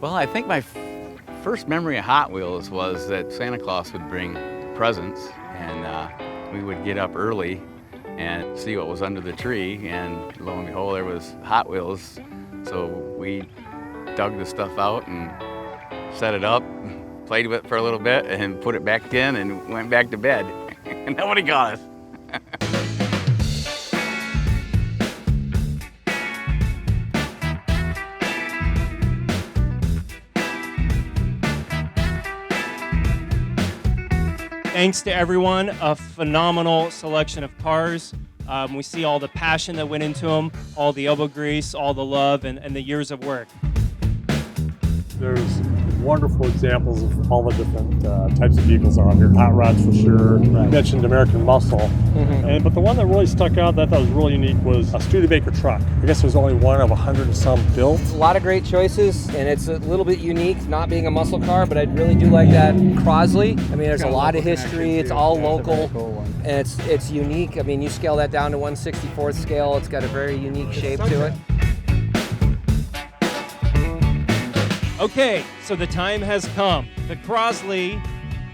Well, I think my first memory of Hot Wheels was that Santa Claus would bring presents, and we would get up early and see what was under the tree, and lo and behold, there was Hot Wheels. So we dug the stuff out and set it up, played with it for a little bit, and put it back in and went back to bed. And nobody got us. Thanks to everyone, a phenomenal selection of cars. We see all the passion that went into them, all the elbow grease, all the love, and the years of work. There's wonderful examples of all the different types of vehicles on here. Hot rods for sure. Right. You mentioned American Muscle. But the one that really stuck out that I thought was really unique was a Studebaker truck. I guess there's only one of 100 and some built. A lot of great choices, and it's a little bit unique, not being a muscle car, but I really do like that Crosley. I mean, there's a lot of history. It's all local, and it's unique. I mean, you scale that down to 1/64th scale. It's got a very unique shape to it. Okay, so the time has come. The Crosley,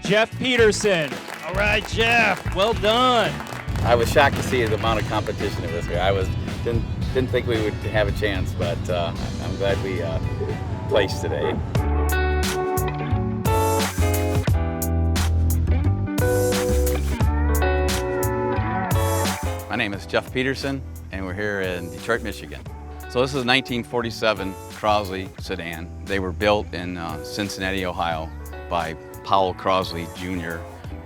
Jeff Peterson. All right, Jeff, well done. I was shocked to see the amount of competition that was here. Didn't think we would have a chance, but I'm glad we placed today. My name is Jeff Peterson, and we're here in Detroit, Michigan. So this is a 1947 Crosley sedan. They were built in Cincinnati, Ohio by Powell Crosley Jr.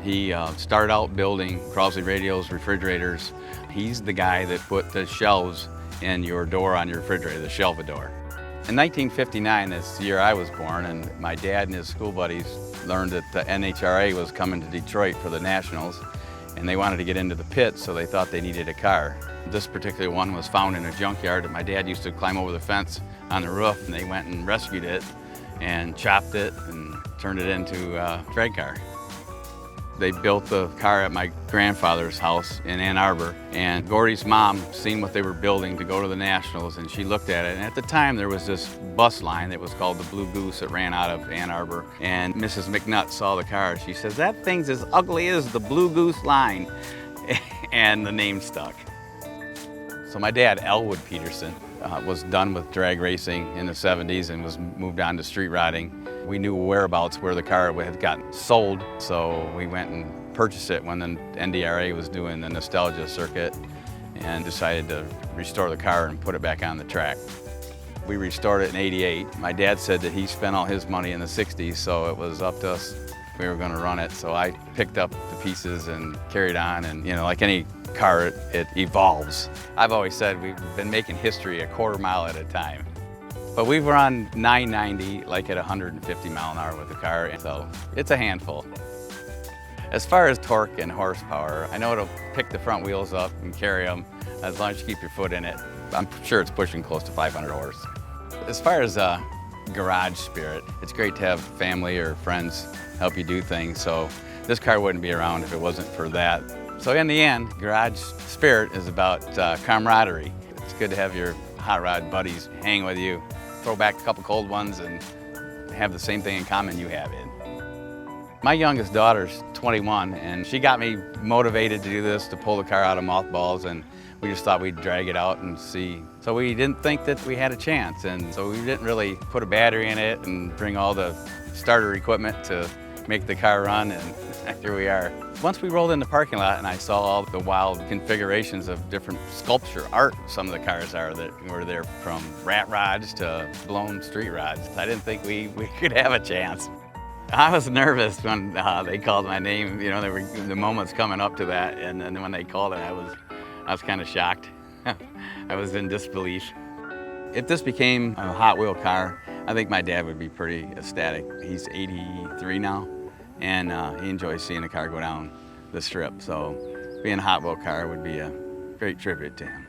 He started out building Crosley radios, refrigerators. He's the guy that put the shelves in your door on your refrigerator, the shelvador. In 1959, that's the year I was born, and my dad and his school buddies learned that the NHRA was coming to Detroit for the Nationals, and they wanted to get into the pit, so they thought they needed a car. This particular one was found in a junkyard that my dad used to climb over the fence on the roof, and they went and rescued it and chopped it and turned it into a drag car. They built the car at my grandfather's house in Ann Arbor, and Gordy's mom seen what they were building to go to the Nationals, and she looked at it, and at the time there was this bus line that was called the Blue Goose that ran out of Ann Arbor, and Mrs. McNutt saw the car. She says, "That thing's as ugly as the Blue Goose line," and the name stuck. So my dad, Elwood Peterson, was done with drag racing in the 70s and was moved on to street riding. We knew whereabouts where the car had gotten sold, so we went and purchased it when the NDRA was doing the nostalgia circuit and decided to restore the car and put it back on the track. We restored it in '88. My dad said that he spent all his money in the 60s, so it was up to us if we were going to run it. So I picked up the pieces and carried on, and like any car, it evolves. I've always said we've been making history a quarter mile at a time. But we've run 990 like at 150 mile an hour with the car, so it's a handful. As far as torque and horsepower, I know it'll pick the front wheels up and carry them as long as you keep your foot in it. I'm sure it's pushing close to 500 horse. As far as garage spirit, it's great to have family or friends help you do things, so this car wouldn't be around if it wasn't for that. So in the end, garage spirit is about camaraderie. It's good to have your hot rod buddies hang with you, throw back a couple cold ones, and have the same thing in common you have in. My youngest daughter's 21, and she got me motivated to do this, to pull the car out of mothballs, and we just thought we'd drag it out and see. So we didn't think that we had a chance, and so we didn't really put a battery in it and bring all the starter equipment to make the car run, and here we are. Once we rolled in the parking lot and I saw all the wild configurations of different sculpture art some of the cars are that were there, from rat rods to blown street rods, I didn't think we could have a chance. I was nervous when they called my name. There were the moments coming up to that, and then when they called it, I was kind of shocked. I was in disbelief. If this became a Hot Wheel car, I think my dad would be pretty ecstatic. He's 83 now, and he enjoys seeing the car go down the strip. So being a Hot Wheel car would be a great tribute to him.